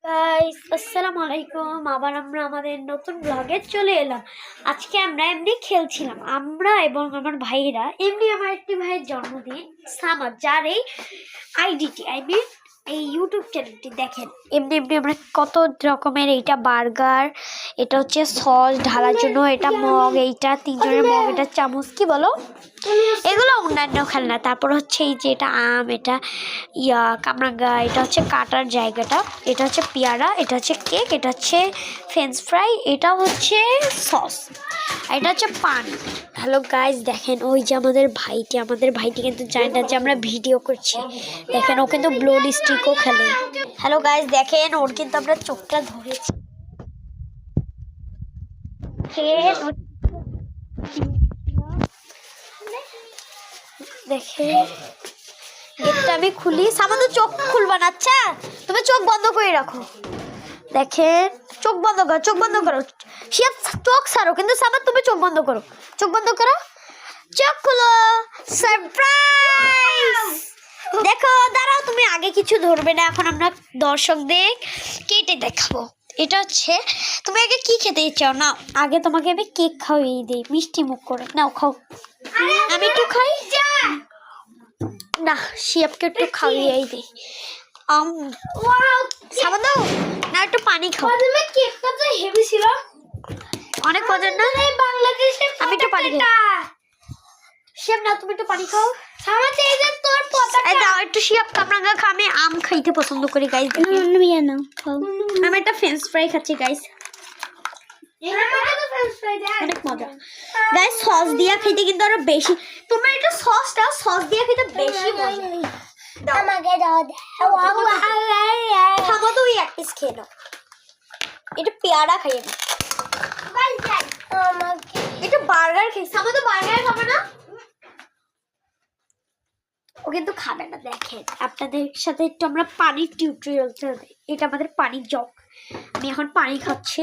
Guys আসসালামু আলাইকুম। আবার আমরা আমাদের নতুন ব্লগে চলে এলাম। আজকে আমরা এমনি খেলছিলাম, আমরা এবং আমার ভাইয়েরা। এমনি আমার একটি ভাইয়ের জন্মদিন সামাদ, যার এই আইডিটি এই ইউটিউব চ্যানেলটি দেখেন। এমনি এমনি আমরা কত রকমের, এইটা বার্গার, এটা হচ্ছে সস ঢালার জন্য, এটা মগ, এইটা তিনজনের মগ, এটা চামচ, কি বলো, এগুলো অন্যান্য খেলনা। তারপর হচ্ছে এই যে এটা আম, এটা কামরাঙ্গা, এটা হচ্ছে কাটার জায়গাটা, এটা হচ্ছে পেয়ারা, এটা হচ্ছে কেক, এটা হচ্ছে ফ্রেঞ্চ ফ্রাই, এটা হচ্ছে সস, এটা হচ্ছে পান। হ্যালো গাইস, দেখেন ওই যে আমাদের ভাইটি কিন্তু জানে না যে আমরা ভিডিও করছি। দেখেন ও কিন্তু ব্লোড স্টিকও খেলে। হ্যালো গাইস, দেখেন ওর কিন্তু আমরা চোখটা ধরেছি। দেখে গেটটা আমি খুলি, সামান্য চোখ খুলবা না, আচ্ছা তুমি চোখ বন্ধ করে রাখো। দেখেন চোখ বন্ধ করো শিয়া, চোখ ছাড়ো, কিন্তু সামাদ তুমি চোখ বন্ধ করো, চোখ খুলো, সারপ্রাইজ। দেখো দাঁড়াও, তুমি আগে কিছু ধরবে না, এখন আমরা দর্শকদের কেটে দেখাবো। এটা হচ্ছে, তুমি আগে কি খেতে চাও না, আগে তোমাকে আমি কেক খাওয়াই দিই, মিষ্টি মুখ করে নাও, খাও। আমি একটু খাই না, শিয়াবকে একটু খাইয়েই দিই। সাবান দাও না, একটু পানি খাও। কেকটা তো হেভি ছিল, অনেক মজার না? আমি একটু পানি খাই। শিয়াব না, তুমি একটু পানি খাও। দাও একটু, শিয়াব কামরাঙ্গা খা, আমি আম খাইতে পছন্দ করি গাইস। আমি একটা ফ্রেঞ্চ ফ্রাই খাচ্ছি গাইস, অনেক মজা গাইস। সস দিয়া খেতে কিন্তু আরো বেশি, তোমরা এটা সস দিয়া খেতে বেশি মজা। আমাকে দাও, খাবো তো, এক পিস খেয়ে নাও। এটা পেয়ারা খাইয়ে নাও, এটা বার্গার খেয়ে, সামনে তো বার্গার খাবে না, ও কিন্তু খাবে না। দেখেন আপনাদের সাথে একটু আমরা পানির টিউটোরিয়াল চলবে, এটা আমাদের পানির জগ, আমি এখন পানি খাচ্ছি।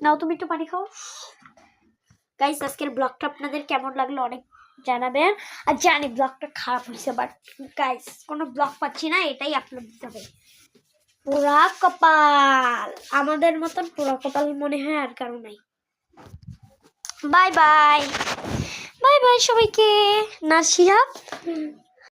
নাও তুমি একটু পানি খাও। গাইস আজকের ব্লগটা আপনাদের কেমন লাগলো অনেক জানাবেন। আর জানি ব্লগটা খারাপ হয়েছে, বাট গাইস কোনো ব্লগ পাচ্ছি না, এটাই আপলোড দিতে হবে। পুরা কপাল, আমাদের মতন পুরা কপাল মনে হয় আর কারো নাই। বাই বাই সবাইকে। না শিহাব।